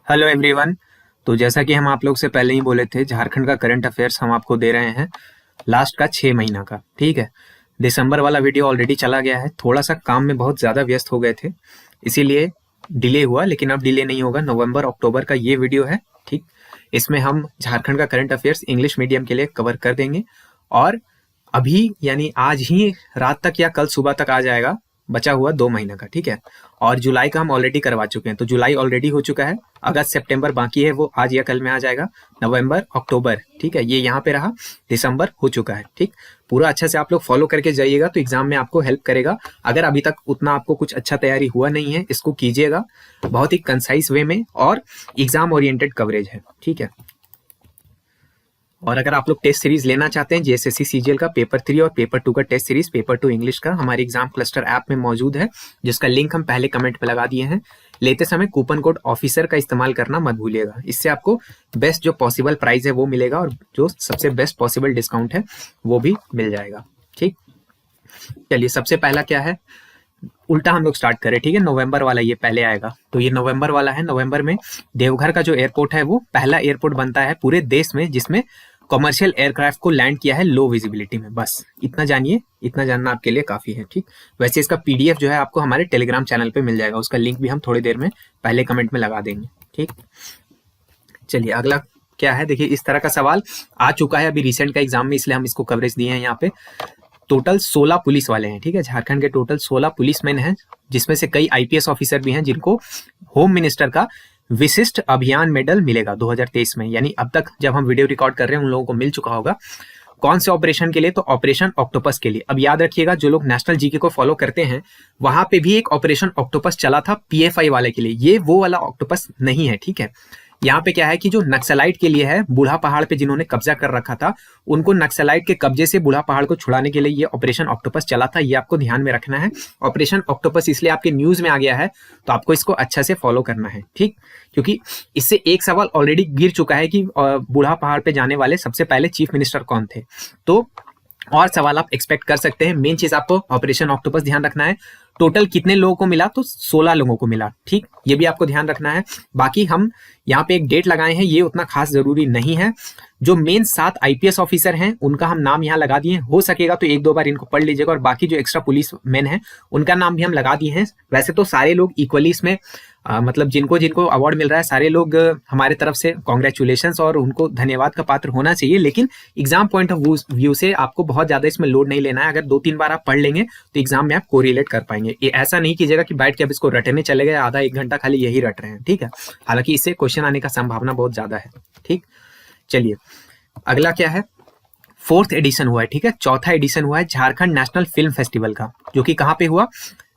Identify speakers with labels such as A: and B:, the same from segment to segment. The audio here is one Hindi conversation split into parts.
A: Hello everyone. तो जैसा कि हम आप लोग से पहले ही बोले थे, झारखंड का करंट अफेयर्स हम आपको दे रहे हैं लास्ट का 6 महीना का। ठीक है, दिसंबर वाला वीडियो ऑलरेडी चला गया है। थोड़ा सा काम में बहुत ज़्यादा व्यस्त हो गए थे, इसीलिए डिले हुआ, लेकिन अब डिले नहीं होगा। नवंबर अक्टूबर का ये वीडियो है। ठीक, इसमें हम झारखंड का करंट अफेयर्स इंग्लिश मीडियम के लिए कवर कर देंगे। और अभी यानी आज ही रात तक या कल सुबह तक आ जाएगा बचा हुआ 2 महीना का। ठीक है, और जुलाई का हम ऑलरेडी करवा चुके हैं, तो जुलाई ऑलरेडी हो चुका है। अगस्त सितंबर बाकी है, वो आज या कल में आ जाएगा। नवंबर अक्टूबर, ठीक है, ये यहाँ पे रहा। दिसंबर हो चुका है। ठीक, पूरा अच्छा से आप लोग फॉलो करके जाइएगा तो एग्जाम में आपको हेल्प करेगा। अगर अभी तक उतना आपको कुछ अच्छा तैयारी हुआ नहीं है, इसको कीजिएगा बहुत ही कंसाइज वे में, और एग्जाम ओरिएंटेड कवरेज है। ठीक है, और अगर आप लोग टेस्ट सीरीज लेना चाहते हैं जेएसएससी सीजीएल का पेपर 3 और पेपर 2 का टेस्ट सीरीज, पेपर 2 इंग्लिश का हमारे एग्जाम क्लस्टर ऐप में मौजूद है, जिसका लिंक हम पहले कमेंट पे लगा दिए हैं। लेते समय कूपन कोड ऑफिसर का इस्तेमाल करना मत भूलिएगा, इससे आपको बेस्ट जो पॉसिबल प्राइस है वो मिलेगा, और जो सबसे बेस्ट पॉसिबल डिस्काउंट है वो भी मिल जाएगा। ठीक, चलिए सबसे पहला क्या है, उल्टा हम लोग स्टार्ट करें। ठीक है, नवंबर वाला ये पहले आएगा, तो ये नवंबर वाला है। नवंबर में देवघर का जो एयरपोर्ट है वो पहला एयरपोर्ट बनता है पूरे देश में जिसमें कमर्शियल एयरक्राफ्ट को लैंड किया है लो विजिबिलिटी में। बस इतना जानिए, इतना जानना आपके लिए काफी है। ठीक, वैसे इसका पीडीएफ जो है आपको हमारे टेलीग्राम चैनल पे मिल जाएगा, उसका लिंक भी हम थोड़ी देर में पहले कमेंट में लगा देंगे। ठीक, चलिए अगला क्या है, देखिए इस तरह का सवाल आ चुका है अभी रिसेंट का एग्जाम में, इसलिए हम इसको कवरेज दिए हैं यहाँ पे। टोटल 16 पुलिस वाले हैं। ठीक है, झारखंड के टोटल 16 पुलिसमैन हैं, जिसमें से कई आईपीएस ऑफिसर भी हैं जिनको होम मिनिस्टर का विशिष्ट अभियान मेडल मिलेगा 2023 में। यानी अब तक जब हम वीडियो रिकॉर्ड कर रहे हैं उन लोगों को मिल चुका होगा। कौन से ऑपरेशन के लिए, तो ऑपरेशन ऑक्टोपस के लिए। अब याद रखिएगा, जो लोग नेशनल जीके को फॉलो करते हैं वहां पे भी एक ऑपरेशन ऑक्टोपस चला था पीएफआई वाले के लिए, ये वो वाला ऑक्टोपस नहीं है। ठीक है, यहाँ पे क्या है कि जो नक्सलाइट के लिए है, बूढ़ा पहाड़ पे जिन्होंने कब्जा कर रखा था, उनको नक्सलाइट के कब्जे से बूढ़ा पहाड़ को छुड़ाने के लिए ये ऑपरेशन ऑक्टोपस चला था। ये आपको ध्यान में रखना है। ऑपरेशन ऑक्टोपस इसलिए आपके न्यूज में आ गया है, तो आपको इसको अच्छा से फॉलो करना है। ठीक, क्योंकि इससे एक सवाल ऑलरेडी गिर चुका है कि बूढ़ा पहाड़ पे जाने वाले सबसे पहले चीफ मिनिस्टर कौन थे, तो और सवाल आप एक्सपेक्ट कर सकते हैं। मेन चीज आपको ऑपरेशन ऑक्टोपस ध्यान रखना है। टोटल कितने लोगों को मिला, तो 16 लोगों को मिला। ठीक, ये भी आपको ध्यान रखना है। बाकी हम यहाँ पे एक डेट लगाए हैं, ये उतना खास जरूरी नहीं है। जो मेन 7 आईपीएस ऑफिसर हैं उनका हम नाम यहाँ लगा दिए, हो सकेगा तो 1-2 बार इनको पढ़ लीजिएगा, और बाकी जो एक्स्ट्रा पुलिस मैन हैं उनका नाम भी हम लगा दिए हैं। वैसे तो सारे लोग इक्वली इसमें मतलब जिनको जिनको अवार्ड मिल रहा है सारे लोग हमारे तरफ से कॉन्ग्रेचुलेशंस और उनको धन्यवाद का पात्र होना चाहिए, लेकिन एग्जाम पॉइंट ऑफ व्यू से आपको बहुत ज्यादा इसमें लोड नहीं लेना है। अगर 2-3 बार आप पढ़ लेंगे तो एग्जाम में आप कोरिलेट कर पाएंगे। ये ऐसा नहीं कीजिएगा कि बैठ के अब इसको रटने चले गए, आधा 1 घंटा खाली यही रट रहे हैं। ठीक है, हालांकि इससे क्वेश्चन आने का संभावना बहुत ज्यादा है। ठीक, चलिए अगला क्या है, 4th एडिशन हुआ है। ठीक है, 4था एडिशन हुआ है झारखंड नेशनल फिल्म फेस्टिवल का, जो कि कहाँ पे हुआ,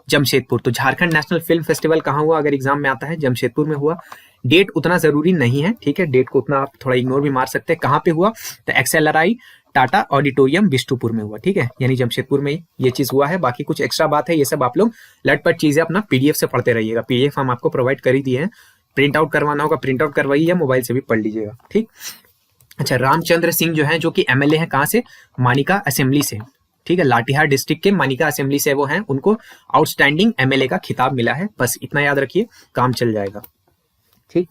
A: जमशेदपुर। तो झारखंड नेशनल फिल्म फेस्टिवल कहाँ हुआ, अगर एग्जाम में आता है जमशेदपुर में हुआ। डेट उतना जरूरी नहीं है। ठीक है, डेट को उतना आप थोड़ा इग्नोर भी मार सकते हैं। कहाँ पे हुआ, तो एक्सएलआरआई टाटा ऑडिटोरियम बिष्टुपुर में हुआ। ठीक है, यानी जमशेदपुर में ये चीज हुआ है। बाकी कुछ एक्स्ट्रा बात है, ये सब आप लोग लटपट चीजें अपना पीडीएफ से पढ़ते रहिएगा। पीडीएफ हम आपको प्रोवाइड कर ही दिए हैं, प्रिंट आउट करवाना होगा प्रिंट आउट करवाइए, या मोबाइल से भी पढ़ लीजिएगा। ठीक, अच्छा, रामचंद्र सिंह जो है, जो कि एमएलए है कहाँ से, मानिका असेंबली से। ठीक है, लाठीहार डिस्ट्रिक्ट के मानिका असेंबली से वो हैं, उनको आउटस्टैंडिंग एमएलए का खिताब मिला है। बस इतना याद रखिए, काम चल जाएगा। ठीक,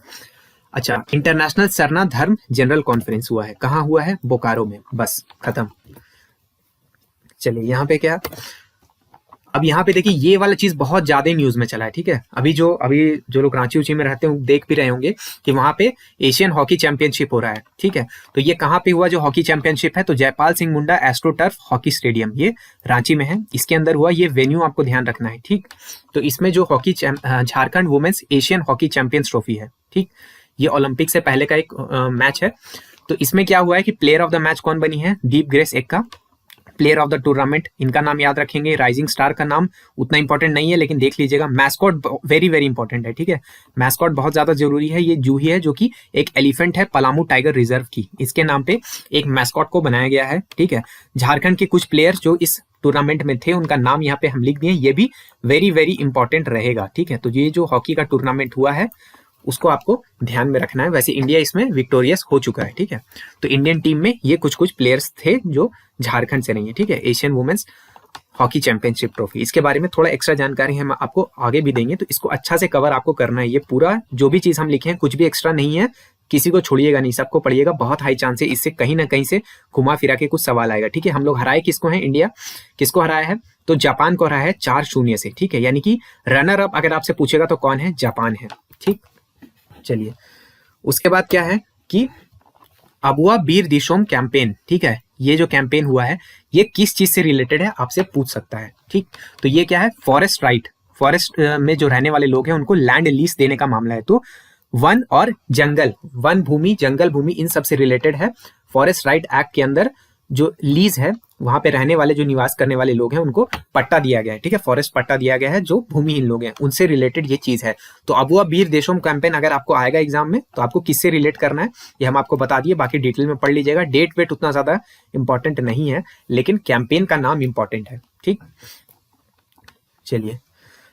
A: अच्छा, इंटरनेशनल सरना धर्म जनरल कॉन्फ्रेंस हुआ है, कहाँ हुआ है, बोकारो में। बस खत्म। चलिए यहाँ पे क्या, अब यहाँ पे देखिए ये वाला चीज बहुत ज्यादा न्यूज में चला है। ठीक है, अभी जो लोग रांची उची में रहते हैं देख भी रहे होंगे कि वहां पे एशियन हॉकी चैंपियनशिप हो रहा है। ठीक है, तो ये कहाँ पे हुआ जो हॉकी चैंपियनशिप है, तो Jaipal Singh Munda astroturf hockey stadium, ये रांची में है। इसके अंदर हुआ, ये वेन्यू आपको ध्यान रखना है। ठीक, तो इसमें जो hockey Jharkhand women's Asian hockey champions trophy है। ठीक, ये ओलंपिक से पहले का एक मैच है। तो इसमें क्या हुआ है कि प्लेयर ऑफ द मैच कौन बनी है, Deep Grace Ekka. Player of the tournament, इनका नाम याद रखेंगे। राइजिंग स्टार का नाम उतना इंपॉर्टेंट नहीं है, लेकिन देख लीजिएगा। मैस्कॉट वेरी वेरी इंपॉर्टेंट है। ठीक है, मैस्कॉट बहुत ज्यादा जरूरी है। ये जूही है जो कि एक एलिफेंट है पलामू टाइगर रिजर्व की, इसके नाम पे एक मैस्कॉट को बनाया गया है। ठीक है, झारखंड के कुछ प्लेयर्स जो इस टूर्नामेंट में थे उनका नाम यहाँ पे हम लिख दिए, ये भी वेरी वेरी इंपॉर्टेंट रहेगा। ठीक है, तो ये जो हॉकी का टूर्नामेंट हुआ है उसको आपको ध्यान में रखना है। वैसे इंडिया इसमें विक्टोरियस हो चुका है। ठीक है, तो इंडियन टीम में ये कुछ प्लेयर्स थे जो झारखंड से नहीं है। ठीक है, Asian women's hockey championship trophy. इसके बारे में थोड़ा एक्स्ट्रा जानकारी हम आपको आगे भी देंगे, तो इसको अच्छा से कवर आपको करना है। ये पूरा जो भी चीज हम लिखे हैं कुछ भी एक्स्ट्रा नहीं है, किसी को छोड़िएगा नहीं, सबको पढ़िएगा। बहुत हाई चांस है इससे कहीं ना कहीं से घुमा फिरा के कुछ सवाल आएगा। ठीक है, हम लोग हराए किसको हैं, इंडिया किसको हराया है, तो जापान को हराया है 4-0 से। ठीक है, यानी कि रनर अप अगर आपसे पूछेगा तो कौन है, जापान है। ठीक, चलिए उसके बाद क्या है कि अबुआ बीर दिशोम कैंपेन। ठीक है, ये जो कैंपेन हुआ है ये किस चीज से रिलेटेड है आपसे पूछ सकता है। ठीक, तो ये क्या है, फॉरेस्ट राइट, फॉरेस्ट में जो रहने वाले लोग हैं उनको लैंड लीज देने का मामला है। तो वन और जंगल, वन भूमि जंगल भूमि इन सब से रिलेटेड है। फॉरेस्ट राइट एक्ट के अंदर जो लीज है वहां पे रहने वाले जो निवास करने वाले लोग हैं उनको पट्टा दिया गया है। ठीक है, फॉरेस्ट पट्टा दिया गया है जो भूमिहीन लोग हैं उनसे रिलेटेड ये चीज है। तो अबुआ बीर देशोम कैंपेन अगर आपको आएगा एग्जाम में तो आपको किससे रिलेट करना है ये हम आपको बता दिए, बाकी डिटेल में पढ़ लीजिएगा। डेट वेट उतना ज्यादा इंपॉर्टेंट नहीं है, लेकिन कैंपेन का नाम इंपॉर्टेंट है। ठीक, चलिए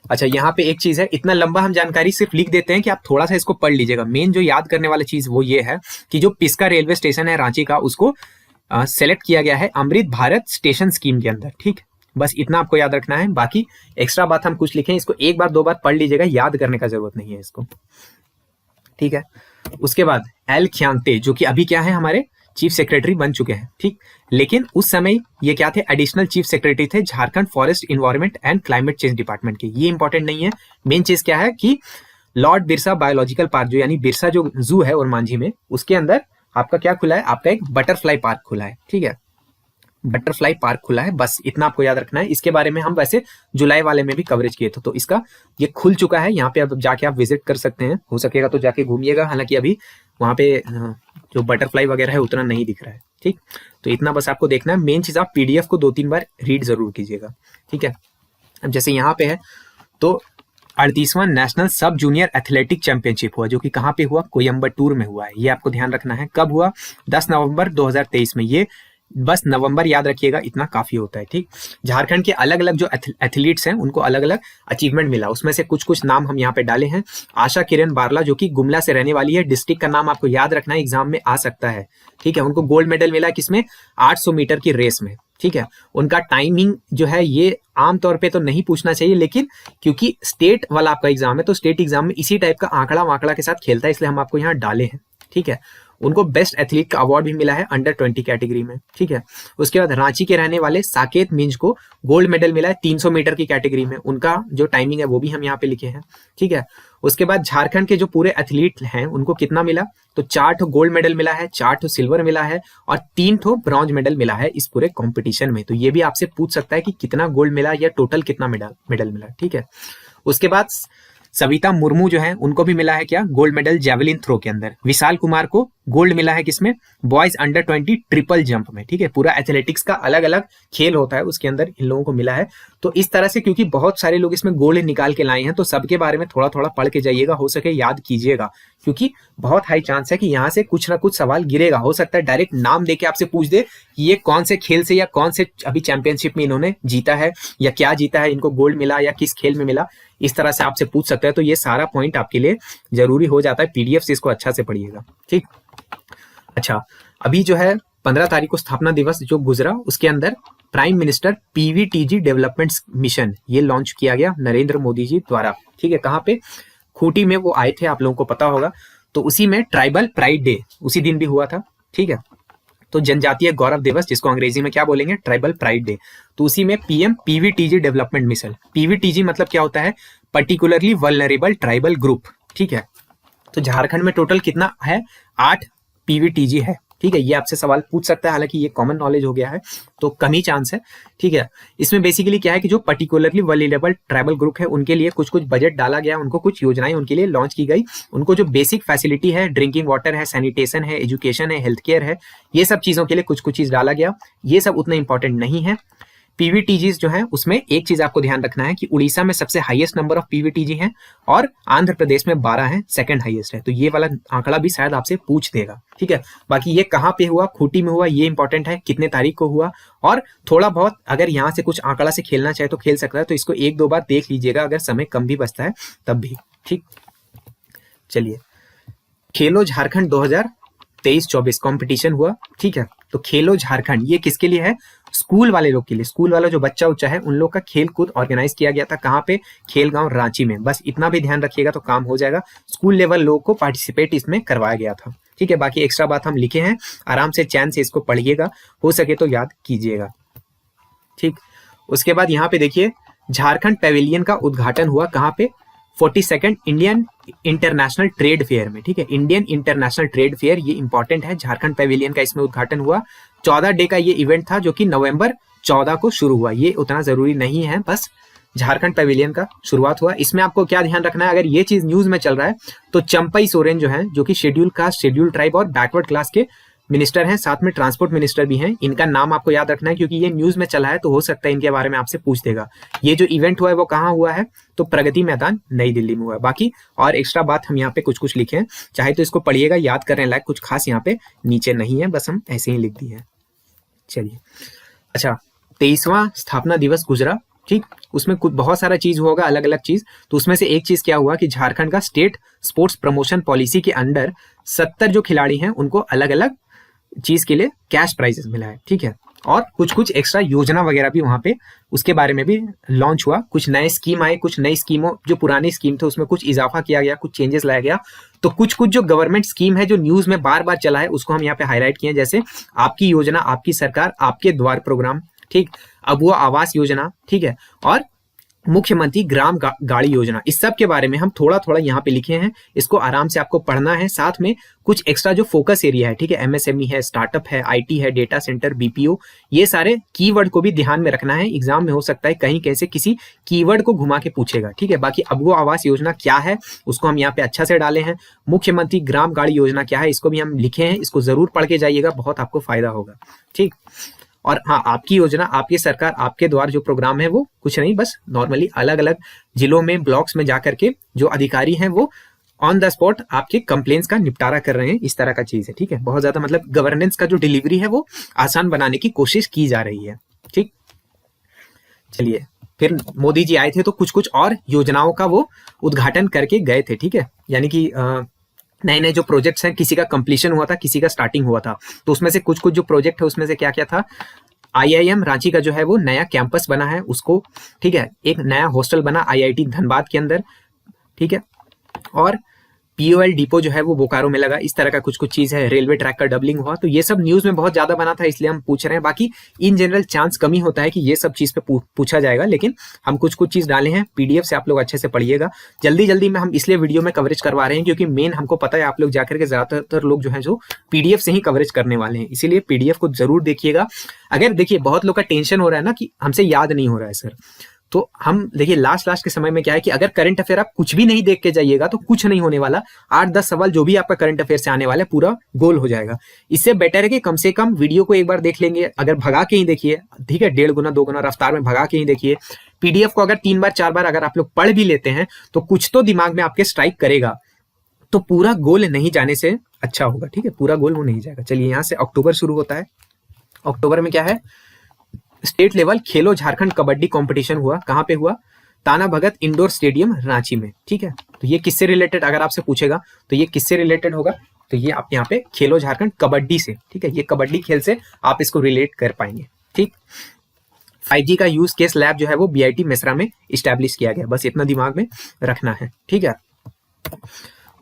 A: अच्छा, यहाँ पे एक चीज है, इतना लंबा हम जानकारी सिर्फ लिख देते हैं कि आप थोड़ा सा इसको पढ़ लीजिएगा। मेन जो याद करने वाली चीज वो ये है कि जो पिस्का रेलवे स्टेशन है रांची का, उसको सेलेक्ट किया गया है अमृत भारत स्टेशन स्कीम के अंदर। ठीक, बस इतना आपको याद रखना है, बाकी एक्स्ट्रा बात हम कुछ लिखें, इसको एक बार दो बार पढ़ लीजिएगा, याद करने का जरूरत नहीं है इसको। ठीक है, उसके बाद एल ख्यांगते जो कि अभी क्या है, हमारे चीफ सेक्रेटरी बन चुके हैं। ठीक, लेकिन उस समय ये क्या थे, एडिशनल चीफ सेक्रेटरी थे Jharkhand forest environment and climate change department के। ये इंपॉर्टेंट नहीं है, मेन चीज क्या है कि लॉर्ड बिरसा बायोलॉजिकल पार्क जो यानी बिरसा जो जू है और मांझी में, उसके अंदर आपका क्या खुला है, आपका एक बटरफ्लाई पार्क खुला है। ठीक है, बटरफ्लाई पार्क खुला है, बस इतना आपको याद रखना है। इसके बारे में हम वैसे जुलाई वाले में भी कवरेज किए थे, तो इसका ये खुल चुका है। यहाँ पे अब जाके आप विजिट कर सकते हैं, हो सकेगा तो जाके घूमिएगा। हालांकि अभी वहाँ पे जो बटरफ्लाई वगैरह है उतना नहीं दिख रहा है। ठीक, तो इतना बस आपको देखना है। मेन चीज आप पीडीएफ को 2-3 बार रीड जरूर कीजिएगा। ठीक है, अब जैसे यहाँ पे है तो 38वां national sub junior athletic championship हुआ, जो कि कहाँ पे हुआ, कोयम्बटूर में हुआ है। ये आपको ध्यान रखना है। कब हुआ, 10 नवंबर 2023 में। ये बस नवंबर याद रखिएगा, इतना काफी होता है। ठीक, झारखंड के अलग अलग जो एथलीट्स हैं उनको अलग अलग अचीवमेंट मिला, उसमें से कुछ कुछ नाम हम यहाँ पे डाले हैं। आशा किरण बारला जो कि गुमला से रहने वाली है, डिस्ट्रिक्ट का नाम आपको याद रखना है, एग्जाम में आ सकता है। ठीक है, उनको गोल्ड मेडल मिला किसमें, 800 मीटर की रेस में। ठीक है, उनका टाइमिंग जो है ये आमतौर पे तो नहीं पूछना चाहिए, लेकिन क्योंकि स्टेट वाला आपका एग्जाम है तो स्टेट एग्जाम में इसी टाइप का आंकड़ा वाकड़ा के साथ खेलता है, इसलिए हम आपको यहाँ डाले हैं। ठीक है, उनको बेस्ट एथलीट का अवार्ड भी मिला है अंडर 20 कैटेगरी में। ठीक है, उसके बाद रांची के रहने वाले साकेत मिंज को गोल्ड मेडल मिला है 300 मीटर की कैटेगरी में, उनका जो टाइमिंग है वो भी हम यहाँ पे लिखे हैं। ठीक है, उसके बाद झारखंड के जो पूरे एथलीट हैं उनको कितना मिला, तो 4 गोल्ड मेडल मिला है, 4 सिल्वर मिला है और 3 ब्रॉन्ज मेडल मिला है इस पूरे कॉम्पिटिशन में। तो ये भी आपसे पूछ सकता है कि कितना गोल्ड मिला या टोटल कितना मेडल मिला। ठीक है, उसके बाद सविता मुर्मू जो है उनको भी मिला है क्या, गोल्ड मेडल जेवलिन थ्रो के अंदर। विशाल कुमार को गोल्ड मिला है किसमें, बॉयज अंडर 20 ट्रिपल जंप में। ठीक है, पूरा एथलेटिक्स का अलग अलग खेल होता है, उसके अंदर इन लोगों को मिला है। तो इस तरह से क्योंकि बहुत सारे लोग इसमें गोल्ड निकाल के लाए हैं, तो सबके बारे में थोड़ा थोड़ा पढ़ के जाइएगा, हो सके याद कीजिएगा, क्योंकि बहुत हाई चांस है कि यहाँ से कुछ ना कुछ सवाल गिरेगा। हो सकता है डायरेक्ट नाम देके आपसे पूछ दे ये कौन से खेल से या कौन से अभी चैंपियनशिप में इन्होंने जीता है या क्या जीता है, इनको गोल्ड मिला या किस खेल में मिला, इस तरह से आपसे पूछ सकता है। तो ये सारा पॉइंट आपके लिए जरूरी हो जाता है, पीडीएफ से इसको अच्छा से पढ़िएगा। ठीक, अच्छा, अभी जो है 15 तारीख को स्थापना दिवस जो गुजरा, उसके अंदर prime minister PVTG development mission ये लॉन्च किया गया नरेंद्र मोदी जी द्वारा। ठीक है, कहाँ पे, खूंटी में वो आए थे, आप लोगों को पता होगा। तो उसी में ट्राइबल प्राइड डे उसी दिन भी हुआ था। ठीक है, तो जनजातीय गौरव दिवस जिसको अंग्रेजी में क्या बोलेंगे, ट्राइबल प्राइड डे, तो उसी में PM PVTG development mission. PVTG मतलब क्या होता है, पर्टिकुलरली वल्नरेबल ट्राइबल ग्रुप। ठीक है, तो झारखंड में टोटल कितना है, 8 पीवीटीजी है। ठीक है, ये आपसे सवाल पूछ सकता है, हालांकि ये कॉमन नॉलेज हो गया है तो कम ही चांस है। ठीक है, इसमें बेसिकली क्या है कि जो पर्टिकुलरली वल्नरेबल ट्राइबल ग्रुप है उनके लिए कुछ कुछ बजट डाला गया, उनको कुछ योजनाएं उनके लिए लॉन्च की गई। उनको जो बेसिक फैसिलिटी है, ड्रिंकिंग वाटर है, सैनिटेशन है, एजुकेशन है, हेल्थ केयर है, ये सब चीजों के लिए कुछ कुछ चीज डाला गया। ये सब उतना इंपॉर्टेंट नहीं है। पीवीटीजीज जो है उसमें एक चीज आपको ध्यान रखना है कि उड़ीसा में सबसे हाईएस्ट नंबर ऑफ पीवीटीजी हैं और आंध्र प्रदेश में 12 हैं, सेकंड हाईएस्ट है। तो ये वाला आंकड़ा भी शायद आपसे पूछ देगा। ठीक है, बाकी ये कहाँ पे हुआ, खूंटी में हुआ, ये इंपॉर्टेंट है, कितने तारीख को हुआ, और थोड़ा बहुत अगर यहाँ से कुछ आंकड़ा से खेलना चाहे तो खेल सकता है, तो इसको 1-2 बार देख लीजिएगा अगर समय कम भी बचता है तब भी। ठीक, चलिए, खेलो झारखंड 23-24 कंपटीशन हुआ, ठीक है। तो खेलो झारखंड ये किसके लिए है? स्कूल वाले लोग के लिए, स्कूल वाला जो बच्चा उच्चा है उन लोग का खेल कूद ऑर्गेनाइज किया गया था। कहाँ पे? खेलगांव रांची में। बस इतना भी ध्यान रखिएगा तो काम हो जाएगा। स्कूल लेवल लोग को पार्टिसिपेट इसमें करवाया गया था, ठीक है। बाकी एक्स्ट्रा बात हम लिखे हैं, आराम से चैन से इसको पढ़िएगा, हो सके तो याद कीजिएगा, ठीक। उसके बाद यहाँ पे देखिए झारखंड पेविलियन का उद्घाटन हुआ। कहाँ पे? 42nd Indian international trade fair में, ठीक है। इंडियन इंटरनेशनल ट्रेड फेयर, ये इंपॉर्टेंट है। झारखंड पेविलियन का इसमें उद्घाटन हुआ। 14 डे का ये इवेंट था जो कि नवंबर 14 को शुरू हुआ। ये उतना जरूरी नहीं है, बस झारखंड पेविलियन का शुरुआत हुआ। इसमें आपको क्या ध्यान रखना है, अगर ये चीज न्यूज में चल रहा है तो चंपई सोरेन जो है, जो कि शेड्यूल कास्ट, शेड्यूल ट्राइब और बैकवर्ड क्लास के मिनिस्टर हैं, साथ में ट्रांसपोर्ट मिनिस्टर भी हैं। इनका नाम आपको याद रखना है क्योंकि ये न्यूज में चला है तो हो सकता है इनके बारे में आपसे पूछ देगा। ये जो इवेंट हुआ है वो कहाँ हुआ है? तो प्रगति मैदान नई दिल्ली में हुआ है। बाकी और एक्स्ट्रा बात हम यहाँ पे कुछ कुछ लिखे हैं, चाहे तो इसको पढ़िएगा, याद करने लायक कुछ खास यहाँ पे नीचे नहीं है, बस हम ऐसे ही लिख दिए हैं। चलिए, अच्छा 23वां स्थापना दिवस गुजरा, ठीक। उसमें कुछ बहुत सारा चीज होगा, अलग अलग चीज। तो उसमें से एक चीज क्या हुआ कि झारखंड का स्टेट स्पोर्ट्स प्रमोशन पॉलिसी के अंडर 70 जो खिलाड़ी हैं उनको अलग अलग चीज के लिए कैश प्राइजेस मिला है, ठीक है। और कुछ कुछ एक्स्ट्रा योजना वगैरह भी वहां पे उसके बारे में भी लॉन्च हुआ। कुछ नए स्कीम आए, कुछ नई स्कीमों, जो पुरानी स्कीम थे उसमें कुछ इजाफा किया गया, कुछ चेंजेस लाया गया। तो कुछ कुछ जो गवर्नमेंट स्कीम है जो न्यूज में बार बार चला है उसको हम यहाँ पे हाईलाइट किए, जैसे आपकी योजना, आपकी सरकार, आपके द्वार प्रोग्राम, ठीक। अब वो आवास योजना, ठीक है, और मुख्यमंत्री ग्राम गाड़ी योजना, इस सब के बारे में हम थोड़ा थोड़ा यहाँ पे लिखे हैं। इसको आराम से आपको पढ़ना है। साथ में कुछ एक्स्ट्रा जो फोकस एरिया है, ठीक है, एमएसएमई है, स्टार्टअप है, आईटी है, डेटा सेंटर, बीपीओ, ये सारे कीवर्ड को भी ध्यान में रखना है। एग्जाम में हो सकता है कहीं कैसे किसी कीवर्ड को घुमा के पूछेगा, ठीक है। बाकी अब वो आवास योजना क्या है उसको हम यहाँ पे अच्छा से डाले हैं। मुख्यमंत्री ग्राम गाड़ी योजना क्या है इसको भी हम लिखे हैं, इसको जरूर पढ़ के जाइएगा, बहुत आपको फायदा होगा, ठीक। और हाँ, आपकी योजना, आपकी सरकार, आपके द्वार जो प्रोग्राम है वो कुछ नहीं, बस नॉर्मली अलग अलग जिलों में, ब्लॉक्स में जाकर के जो अधिकारी हैं वो ऑन द स्पॉट आपके कंप्लेंट्स का निपटारा कर रहे हैं, इस तरह का चीज है, ठीक है। बहुत ज्यादा मतलब गवर्नेंस का जो डिलीवरी है वो आसान बनाने की कोशिश की जा रही है, ठीक। चलिए, फिर मोदी जी आए थे तो कुछ कुछ और योजनाओं का वो उद्घाटन करके गए थे, ठीक है। यानी कि नए नए जो प्रोजेक्ट्स हैं, किसी का कंप्लीशन हुआ था, किसी का स्टार्टिंग हुआ था। तो उसमें से कुछ कुछ जो प्रोजेक्ट है उसमें से क्या क्या था? आईआईएम रांची का जो है वो नया कैंपस बना है उसको, ठीक है। एक नया हॉस्टल बना आईआईटी धनबाद के अंदर, ठीक है। और पीओएल डिपो जो है वो बोकारो में लगा, इस तरह का कुछ कुछ चीज है। रेलवे ट्रैक का डबलिंग हुआ। तो ये सब न्यूज में बहुत ज्यादा बना था इसलिए हम पूछ रहे हैं। बाकी इन जनरल चांस कम ही होता है कि ये सब चीज पे पूछा जाएगा, लेकिन हम कुछ कुछ चीज डाले हैं। पीडीएफ से आप लोग अच्छे से पढ़िएगा। जल्दी जल्दी में हम इसलिए वीडियो में कवरेज करवा रहे हैं क्योंकि मेन हमको पता है आप लोग जाकर के ज्यादातर लोग जो है जो पीडीएफ से ही कवरेज करने वाले हैं, इसीलिए पीडीएफ को जरूर देखिएगा। अगर देखिए बहुत लोग का टेंशन हो रहा है ना कि हमसे याद नहीं हो रहा है सर, तो हम देखिए लास्ट के समय में क्या है कि अगर करंट अफेयर आप कुछ भी नहीं देख के जाइएगा तो कुछ नहीं होने वाला। 8-10 सवाल जो भी आपका करंट अफेयर से आने वाला है पूरा गोल हो जाएगा। इससे बेटर है कि कम से कम वीडियो को एक बार देख लेंगे, अगर भगा के ही देखिए, ठीक है, 1.5 गुना 2 गुना रफ्तार में भगा के ही देखिए। पीडीएफ को अगर 3 बार 4 बार अगर आप लोग पढ़ भी लेते हैं तो कुछ तो दिमाग में आपके स्ट्राइक करेगा, तो पूरा गोल नहीं जाने से अच्छा होगा, ठीक है। पूरा गोल वो नहीं जाएगा। चलिए, यहाँ से अक्टूबर शुरू होता है। अक्टूबर में क्या है? स्टेट लेवल खेलो झारखंड कबड्डी कंपटीशन हुआ। कहाँ पे हुआ? ताना भगत इंडोर स्टेडियम रांची में, ठीक है। तो ये किससे रिलेटेड अगर आपसे पूछेगा तो ये किससे रिलेटेड होगा? तो ये आप यहाँ पे खेलो झारखंड कबड्डी से, ठीक है। ये कबड्डी खेल से आप इसको रिलेट कर पाएंगे, ठीक। 5G का यूज केस लैब जो है वो बीआईटी मेसरा में इस्टेब्लिश किया गया, बस इतना दिमाग में रखना है, ठीक है।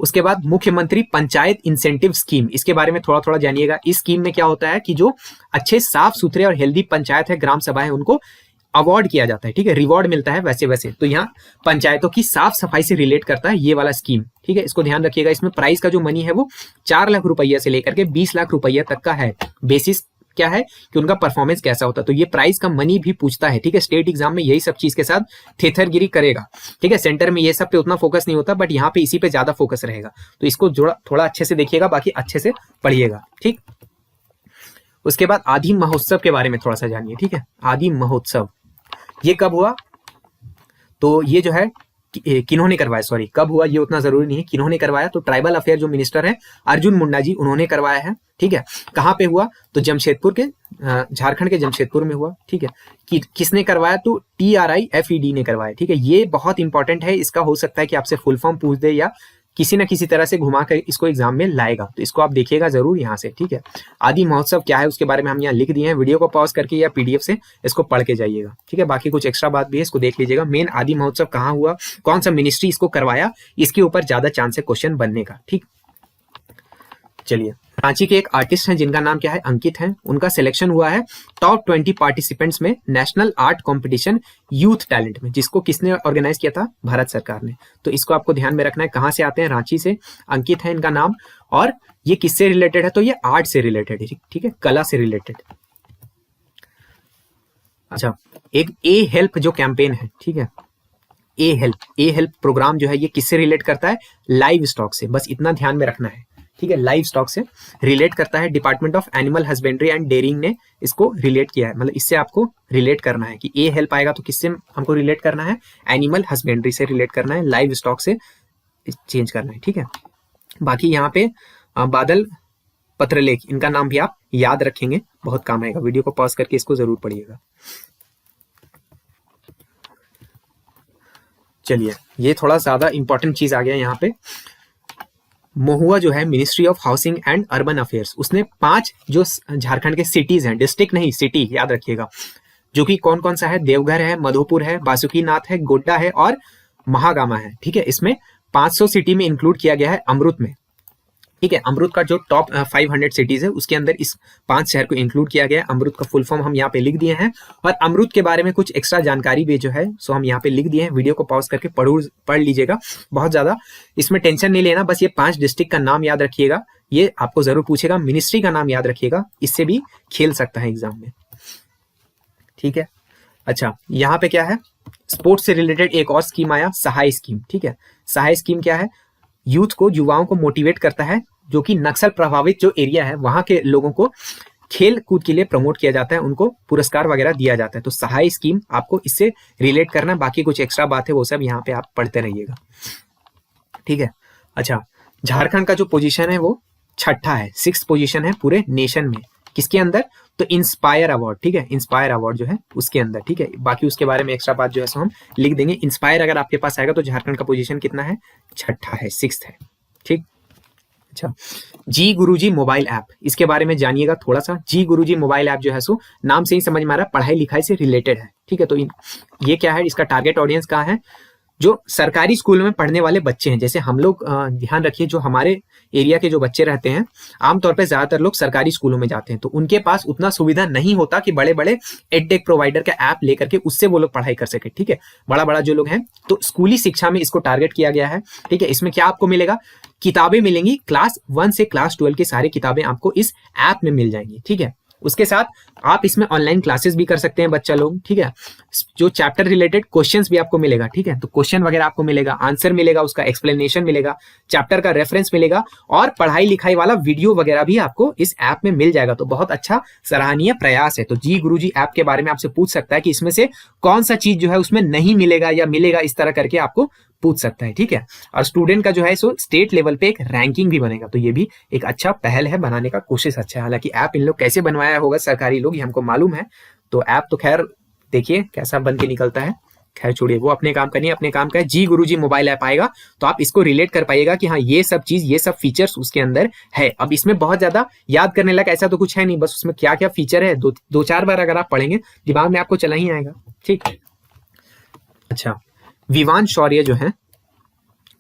A: उसके बाद मुख्यमंत्री पंचायत इंसेंटिव स्कीम, इसके बारे में थोड़ा थोड़ा जानिएगा। इस स्कीम में क्या होता है कि जो अच्छे साफ सुथरे और हेल्दी पंचायत है, ग्राम सभा है, उनको अवार्ड किया जाता है, ठीक है, रिवॉर्ड मिलता है वैसे वैसे। तो यहाँ पंचायतों की साफ सफाई से रिलेट करता है ये वाला स्कीम, ठीक है। इसको ध्यान रखिएगा। इसमें प्राइस का जो मनी है वो 4 लाख रुपया से लेकर के 20 लाख रुपया तक का है। बेसिस क्या है कि उनका परफॉर्मेंस कैसा होता है, तो ये प्राइस का मनी भी पूछता है, ठीक है। स्टेट एग्जाम में यही सब चीज के साथ थेथरगिरी करेगा, ठीक है। सेंटर में ये सब पे उतना फोकस नहीं होता, बट यहाँ पे इसी पे ज्यादा फोकस रहेगा। तो इसको थोड़ा अच्छे से देखिएगा, बाकी अच्छे से पढ़िएगा, ठीक। उसके बाद आदि महोत्सव के बारे में थोड़ा सा जानिए, ठीक है। आदि महोत्सव ये कब हुआ? तो ये जो है किन्होंने करवाया, सॉरी कब हुआ ये उतना जरूरी नहीं है, किन्होंने करवाया। तो ट्राइबल अफेयर जो मिनिस्टर है अर्जुन मुंडा जी, उन्होंने करवाया है, ठीक है। कहाँ पे हुआ? तो जमशेदपुर के, झारखंड के जमशेदपुर में हुआ, ठीक है। किसने करवाया? तो TRIFED ने करवाया, ठीक है। ये बहुत इंपॉर्टेंट है, इसका हो सकता है कि आपसे फुल फॉर्म पूछ दे या किसी न किसी तरह से घुमा कर इसको एग्जाम में लाएगा। तो इसको आप देखिएगा जरूर यहाँ से, ठीक है। आदि महोत्सव क्या है उसके बारे में हम यहाँ लिख दिए हैं, वीडियो को पॉज करके या पीडीएफ से इसको पढ़ के जाइएगा, ठीक है। बाकी कुछ एक्स्ट्रा बात भी है, इसको देख लीजिएगा। मेन आदि महोत्सव कहाँ हुआ, कौन सा मिनिस्ट्री इसको करवाया, इसके ऊपर ज्यादा चांस है क्वेश्चन बनने का, ठीक। चलिए, रांची के एक आर्टिस्ट हैं जिनका नाम क्या है, अंकित हैं। उनका सिलेक्शन हुआ है टॉप 20 पार्टिसिपेंट्स में national art competition youth talent में, जिसको किसने ऑर्गेनाइज किया था, भारत सरकार ने। तो इसको आपको ध्यान में रखना है। कहाँ से आते हैं, रांची से। अंकित है इनका नाम, और ये किससे रिलेटेड है, तो ये आर्ट से रिलेटेड है, ठीक है, कला से रिलेटेड। अच्छा, एक ए हेल्प जो कैंपेन है, ठीक है, ए हेल्प प्रोग्राम जो है ये किससे रिलेट करता है, लाइव स्टॉक से। बस इतना ध्यान में रखना है, ठीक है, लाइव स्टॉक से रिलेट करता है। Department of animal husbandry and dairying ने इसको रिलेट किया है, मतलब इससे आपको रिलेट करना है कि ए हेल्प आएगा तो किससे हमको रिलेट करना है, एनिमल हस्बेंड्री से रिलेट करना है, लाइव स्टॉक से चेंज करना है, ठीक है। बाकी यहाँ पे बादल पत्रलेख, इनका नाम भी आप याद रखेंगे, बहुत काम आएगा। वीडियो को पॉज करके इसको जरूर पढ़िएगा। चलिए, ये थोड़ा ज्यादा इंपॉर्टेंट चीज आ गया यहाँ पे। महुआ जो है ministry of housing and urban affairs, उसने 5 जो झारखंड के सिटीज हैं, डिस्ट्रिक्ट नहीं सिटी याद रखिएगा, जो कि कौन कौन सा है, देवघर है, मधुपुर है, बासुकीनाथ है, गोड्डा है और महागामा है, ठीक है। इसमें 500 सिटी में इंक्लूड किया गया है अमृत में, ठीक है। अमृत का जो टॉप 500 सिटीज है उसके अंदर इस 5 शहर को इंक्लूड किया गया है। अमृत का फुल फॉर्म हम यहाँ पे लिख दिए हैं, और अमृत के बारे में कुछ एक्स्ट्रा जानकारी भी जो है सो हम यहाँ पे लिख दिए हैं। वीडियो को पॉज करके पढ़ लीजिएगा, बहुत ज्यादा इसमें टेंशन नहीं लेना, बस ये 5 डिस्ट्रिक्ट का नाम याद रखिएगा। ये आपको जरूर पूछेगा, मिनिस्ट्री का नाम याद रखिएगा, इससे भी खेल सकता है एग्जाम में, ठीक है। अच्छा, यहाँ पे क्या है, स्पोर्ट्स से रिलेटेड एक और स्कीम आया, सहाय स्कीम, ठीक है। सहाय स्कीम क्या है, यूथ को, युवाओं को मोटिवेट करता है, जो कि नक्सल प्रभावित जो एरिया है वहां के लोगों को खेल कूद के लिए प्रमोट किया जाता है, उनको पुरस्कार वगैरह दिया जाता है। तो सहाय स्कीम आपको इससे रिलेट करना, बाकी कुछ एक्स्ट्रा बात है वो सब यहाँ पे आप पढ़ते रहिएगा, ठीक है। अच्छा, झारखंड का जो पोजीशन है वो 6ठा है, 6th पोजीशन है पूरे नेशन में। किसके अंदर, तो इंस्पायर अवार्ड, ठीक है, इंस्पायर अवार्ड जो है उसके अंदर, ठीक है। बाकी उसके बारे में एक्स्ट्रा बात जो है सो हम लिख देंगे। इंस्पायर अगर आपके पास आएगा तो झारखंड का पोजीशन कितना है, 6ठा है, 6th है, ठीक। अच्छा, जी गुरुजी मोबाइल ऐप, इसके बारे में जानिएगा थोड़ा सा। जी गुरुजी मोबाइल ऐप जो है सो नाम से ही समझ में आ रहा है पढ़ाई लिखाई से रिलेटेड है, ठीक है। तो ये क्या है, इसका टारगेट ऑडियंस कहाँ है, जो सरकारी स्कूल में पढ़ने वाले बच्चे हैं। जैसे हम लोग ध्यान रखिए, जो हमारे एरिया के जो बच्चे रहते हैं, आमतौर पे ज्यादातर लोग सरकारी स्कूलों में जाते हैं, तो उनके पास उतना सुविधा नहीं होता कि बड़े बड़े एडटेक प्रोवाइडर का ऐप लेकर के उससे वो लोग पढ़ाई कर सके, ठीक है। बड़ा बड़ा जो लोग हैं, तो स्कूली शिक्षा में इसको टारगेट किया गया है, ठीक है। इसमें क्या आपको मिलेगा, किताबें मिलेंगी, क्लास 1 से क्लास 12 की सारी किताबें आपको इस ऐप में मिल जाएंगी, ठीक है। उसके साथ आप इसमें ऑनलाइन क्लासेस भी कर सकते हैं बच्चा लोग, ठीक है। जो चैप्टर रिलेटेड क्वेश्चंस भी आपको मिलेगा, ठीक है। तो क्वेश्चन वगैरह आपको मिलेगा, आंसर मिलेगा, उसका एक्सप्लेनेशन मिलेगा, चैप्टर का रेफरेंस मिलेगा, और पढ़ाई लिखाई वाला वीडियो वगैरह भी आपको इस ऐप में मिल जाएगा। तो बहुत अच्छा सराहनीय प्रयास है। तो जी गुरुजी ऐप के बारे में आपसे पूछ सकता है कि इसमें से कौन सा चीज जो है उसमें नहीं मिलेगा या मिलेगा, इस तरह करके आपको पूछ सकता है, ठीक है। और स्टूडेंट का जो है सो स्टेट लेवल पे एक रैंकिंग भी बनेगा। तो ये भी एक अच्छा पहल है, बनाने का कोशिश अच्छा है। हालांकि ऐप इन लोग कैसे बनवाया होगा सरकारी लोग, ये हमको मालूम है। तो ऐप तो खैर देखिए कैसा बन के निकलता है, खैर छोड़िए, वो अपने काम करनी है, अपने काम का है। जी गुरुजी मोबाइल ऐप आएगा तो आप इसको रिलेट कर पाइएगा कि हाँ ये सब चीज, ये सब फीचर्स उसके अंदर है। अब इसमें बहुत ज्यादा याद करने लगा ऐसा तो कुछ है नहीं, बस उसमें क्या क्या फीचर है दो 4 बार अगर आप पढ़ेंगे दिमाग में आपको चला ही आएगा, ठीक। अच्छा, विवान शौर्य जो है,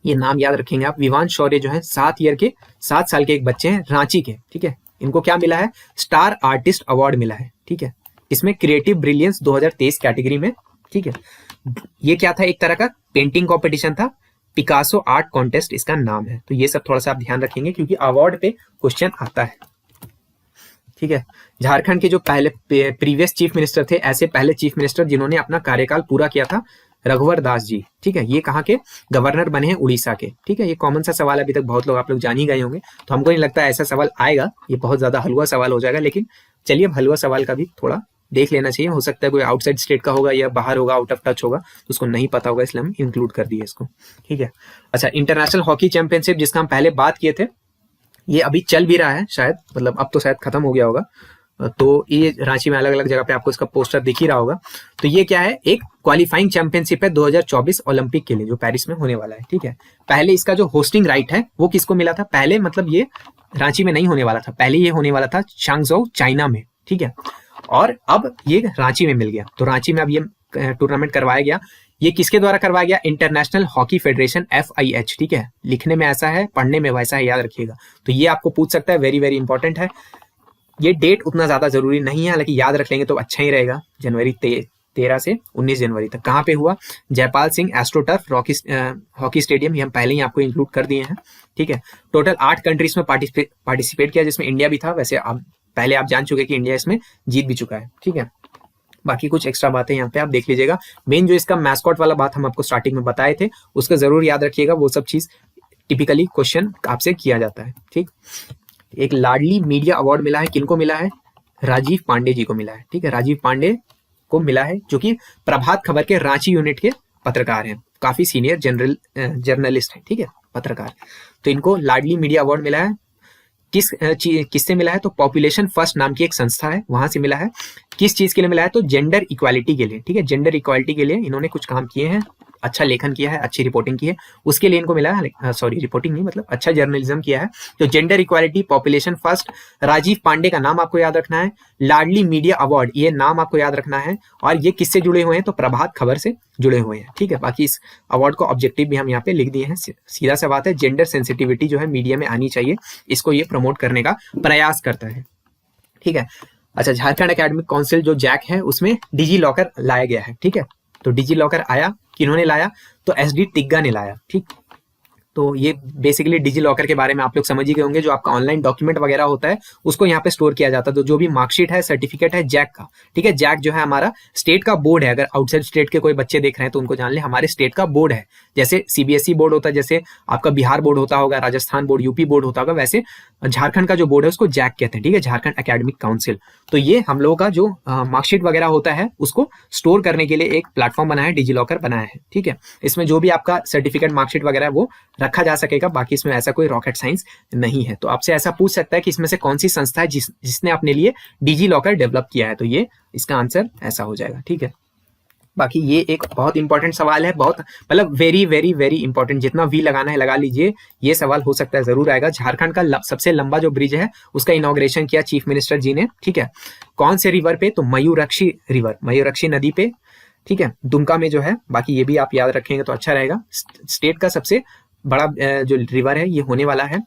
A: ये नाम याद रखेंगे आप। विवान शौर्य जो है 7 साल के एक बच्चे हैं रांची के, ठीक है। इनको क्या मिला है, स्टार आर्टिस्ट अवार्ड मिला है, ठीक है। इसमें क्रिएटिव ब्रिलियंस 2023 कैटेगरी में, ठीक है। ये क्या था, एक तरह का पेंटिंग कंपटीशन था, पिकासो आर्ट कॉन्टेस्ट इसका नाम है। तो ये सब थोड़ा सा आप ध्यान रखेंगे क्योंकि अवार्ड पे क्वेश्चन आता है, ठीक है। झारखंड के जो पहले प्रीवियस चीफ मिनिस्टर थे, ऐसे पहले चीफ मिनिस्टर जिन्होंने अपना कार्यकाल पूरा किया था, रघुवर दास जी, ठीक है। ये कहाँ के गवर्नर बने हैं, उड़ीसा के, ठीक है। ये कॉमन सा सवाल अभी तक बहुत लोग आप लोग जान ही गए होंगे, तो हमको नहीं लगता ऐसा सवाल आएगा, ये बहुत ज्यादा हलवा सवाल हो जाएगा। लेकिन चलिए, अब हलवा सवाल का भी थोड़ा देख लेना चाहिए, हो सकता है कोई आउटसाइड स्टेट का होगा या बाहर होगा, आउट ऑफ टच होगा, तो उसको नहीं पता होगा, इसलिए हम इंक्लूड कर दिए इसको, ठीक है। अच्छा, इंटरनेशनल हॉकी चैंपियनशिप जिसका हम पहले बात किए थे, ये अभी चल भी रहा है शायद, मतलब अब तो शायद खत्म हो गया होगा। तो ये रांची में अलग अलग जगह पे आपको इसका पोस्टर दिख ही रहा होगा। तो ये क्या है, एक क्वालिफाइंग चैंपियनशिप है 2024 ओलंपिक के लिए जो पेरिस में होने वाला है। ठीक है, पहले इसका जो होस्टिंग राइट है वो किसको मिला था, पहले मतलब ये रांची में नहीं होने वाला था, पहले ये होने वाला था चांगझोउ चाइना में। ठीक है, और अब ये रांची में मिल गया। तो रांची में अब ये टूर्नामेंट करवाया गया। ये किसके द्वारा करवाया गया, इंटरनेशनल हॉकी फेडरेशन FIH। ठीक है, लिखने में ऐसा है, पढ़ने में वैसा है, याद रखिएगा। तो ये आपको पूछ सकता है, वेरी वेरी इंपॉर्टेंट है। ये डेट उतना ज्यादा जरूरी नहीं है, हालांकि याद रख लेंगे तो अच्छा ही रहेगा। जनवरी 13 से 19 जनवरी तक। कहाँ पे हुआ, Jaipal Singh astroturf hockey stadium, ये हम पहले ही आपको इंक्लूड कर दिए हैं। ठीक है, टोटल 8 कंट्रीज में पार्टिसिपेट किया, जिसमें इंडिया भी था। वैसे आप पहले आप जान चुके कि इंडिया इसमें जीत भी चुका है। ठीक है, बाकी कुछ एक्स्ट्रा बातें यहाँ पे आप देख लीजिएगा। मेन जो इसका मैस्कॉट वाला बात हम आपको स्टार्टिंग में बताए थे, उसका जरूर याद रखिएगा। वो सब चीज टिपिकली क्वेश्चन आपसे किया जाता है। ठीक, एक लाडली मीडिया अवार्ड मिला है, किनको मिला है, राजीव पांडे जी को मिला है। ठीक है, राजीव पांडे को मिला है, जो कि प्रभात खबर के रांची यूनिट के पत्रकार हैं, काफी सीनियर जर्नलिस्ट है। ठीक है, पत्रकार। तो इनको लाडली मीडिया अवार्ड मिला है। किससे मिला है, तो पॉपुलेशन फर्स्ट नाम की एक संस्था है, वहां से मिला है। किस चीज के लिए मिला है, तो जेंडर इक्वालिटी के लिए। ठीक है, जेंडर इक्वालिटी के लिए इन्होंने कुछ काम किए हैं, अच्छा लेखन किया है, अच्छी रिपोर्टिंग की है, उसके लिए इनको मिला है। सॉरी, रिपोर्टिंग नहीं, मतलब अच्छा जर्नलिज्म किया है। तो gender equality, population first, Rajiv Pandey का नाम आपको याद रखना है, लाडली मीडिया अवार्ड ये नाम आपको याद रखना है, और ये किससे जुड़े हुए हैं, तो प्रभात खबर से जुड़े हुए हैं। ठीक है, बाकी इस अवार्ड को ऑब्जेक्टिव भी हम यहाँ पे लिख दिए हैं। सीधा सा बात है, जेंडर सेंसिटिविटी जो है मीडिया में आनी चाहिए, इसको ये प्रमोट करने का प्रयास करता है। ठीक है, अच्छा, झारखंड एकेडमिक काउंसिल जो जैक है, उसमें डिजी लॉकर लाया गया है। ठीक है, तो डिजी लॉकर आया, किन्होंने लाया, तो SD तिग्गा ने लाया। ठीक, तो ये बेसिकली डिजी लॉकर के बारे में आप लोग समझ ही गए होंगे। जो आपका ऑनलाइन डॉक्यूमेंट वगैरह होता है उसको यहाँ पे स्टोर किया जाता है। तो जो भी मार्कशीट है, सर्टिफिकेट है जैक का। ठीक है, जैक जो है हमारा स्टेट का बोर्ड है। अगर आउटसाइड स्टेट के कोई बच्चे देख रहे हैं तो उनको जान ले, हमारे स्टेट का बोर्ड है। जैसे CBSE बोर्ड होता है, जैसे आपका बिहार बोर्ड होता होगा, राजस्थान बोर्ड, UP बोर्ड होता होगा, वैसे झारखंड का जो बोर्ड है उसको जैक कहते हैं। ठीक है, झारखंड एकेडमिक काउंसिल। तो ये हम लोगों का जो मार्कशीट वगैरह होता है उसको स्टोर करने के लिए एक प्लेटफॉर्म बनाया है, डिजी लॉकर बनाया है। ठीक है, इसमें जो भी आपका सर्टिफिकेट, मार्कशीट वगैरह है वो रखा जा सकेगा। बाकी इसमें ऐसा कोई रॉकेट साइंस नहीं है। तो आपसे ऐसा पूछ सकता है कि इसमें से कौन सी संस्था है जिसने अपने लिए डिजी लॉकर डेवलप किया है, तो ये इसका आंसर ऐसा हो जाएगा। ठीक है, बाकी ये एक बहुत इंपॉर्टेंट सवाल है, बहुत मतलब वेरी वेरी वेरी इंपॉर्टेंट। जितना वी लगाना है लगा लीजिए, ये सवाल हो सकता है जरूर आएगा। झारखंड का सबसे लंबा जो ब्रिज है उसका इनॉग्रेशन किया चीफ मिनिस्टर जी ने। ठीक है, कौन से रिवर पे, तो मयूरक्षी रिवर, मयूरक्षी नदी पे। ठीक है, दुमका में जो है। बाकी ये भी आप याद रखेंगे तो अच्छा रहेगा। स्टेट का सबसे बड़ा जो रिवर है ये होने वाला है।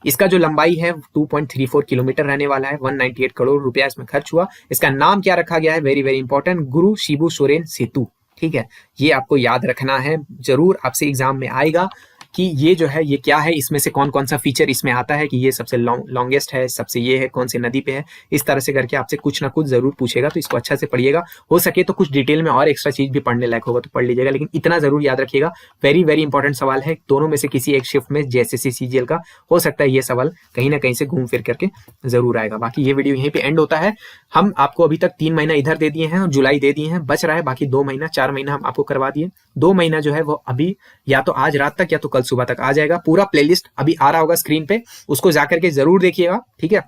A: इसका जो लंबाई है 2.34 किलोमीटर रहने वाला है। 198 करोड़ रुपया इसमें खर्च हुआ। इसका नाम क्या रखा गया है, वेरी वेरी इंपॉर्टेंट, गुरु शिबू सोरेन सेतु। ठीक है, ये आपको याद रखना है, जरूर आपसे एग्जाम में आएगा कि ये जो है ये क्या है, इसमें से कौन कौन सा फीचर इसमें आता है, कि ये सबसे लॉन्गेस्ट है, सबसे ये है, कौन सी नदी पे है, इस तरह से करके आपसे कुछ ना कुछ जरूर पूछेगा। तो इसको अच्छा से पढ़िएगा। हो सके तो कुछ डिटेल में और एक्स्ट्रा चीज भी पढ़ने लायक होगा तो पढ़ लीजिएगा, लेकिन इतना जरूर याद रखिएगा, वेरी वेरी इंपॉर्टेंट सवाल है। दोनों में से किसी एक शिफ्ट में JSSC CGL का हो सकता है ये सवाल कहीं ना कहीं से घूम फिर करके जरूर आएगा। बाकी ये वीडियो यहीं पे एंड होता है। हम आपको अभी तक 3 महीना इधर दे दिए हैं और जुलाई दे दिए हैं, बच रहा है बाकी 2 महीना, 4 महीना हम आपको करवा दिए। 2 महीना जो है वो अभी या तो आज रात तक या तो कल सुबह तक आ जाएगा। पूरा प्लेलिस्ट अभी आ रहा होगा स्क्रीन पे, उसको जाकर के जरूर देखिएगा। ठीक है,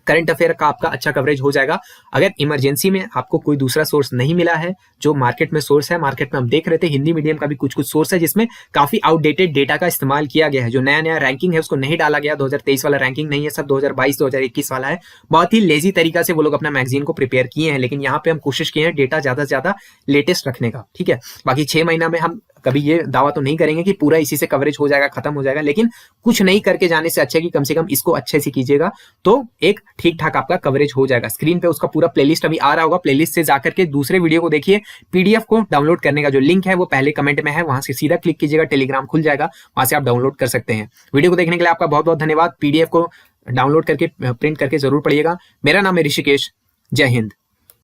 A: करंट अफेयर का आपका अच्छा कवरेज हो जाएगा। अगर इमरजेंसी में आपको कोई दूसरा सोर्स नहीं मिला है, जो मार्केट में सोर्स है, मार्केट में हम देख रहे थे हिंदी मीडियम का भी कुछ कुछ सोर्स है जिसमें काफी आउटडेटेड डेटा का इस्तेमाल किया गया है। जो नया नया रैंकिंग है उसको नहीं डाला गया, 2023 वाला रैंकिंग नहीं है, सब 2022 2021 वाला है। बहुत ही लेजी तरीका से वो लोग अपना मैगजीन को प्रिपेयर किए हैं, लेकिन यहाँ पे हम कोशिश किए हैं डेटा ज्यादा से ज्यादा लेटेस्ट रखने का। ठीक है, बाकी 6 महीना में हम कभी ये दावा तो नहीं करेंगे कि पूरा इसी से कवरेज हो जाएगा, खत्म हो जाएगा, लेकिन कुछ नहीं करके जाने से अच्छा है कि कम से कम इसको अच्छे से कीजिएगा तो एक ठीक ठाक आपका कवरेज हो जाएगा। स्क्रीन पे उसका पूरा प्लेलिस्ट अभी आ रहा होगा, प्लेलिस्ट से जाकर के दूसरे वीडियो को देखिए। PDF को डाउनलोड करने का जो लिंक है वो पहले कमेंट में है, वहां से सीधा क्लिक कीजिएगा, टेलीग्राम खुल जाएगा, वहां से आप डाउनलोड कर सकते हैं। वीडियो को देखने के लिए आपका बहुत बहुत धन्यवाद। PDF को डाउनलोड करके प्रिंट करके जरूर पढ़िएगा। मेरा नाम है ऋषिकेश। जय हिंद।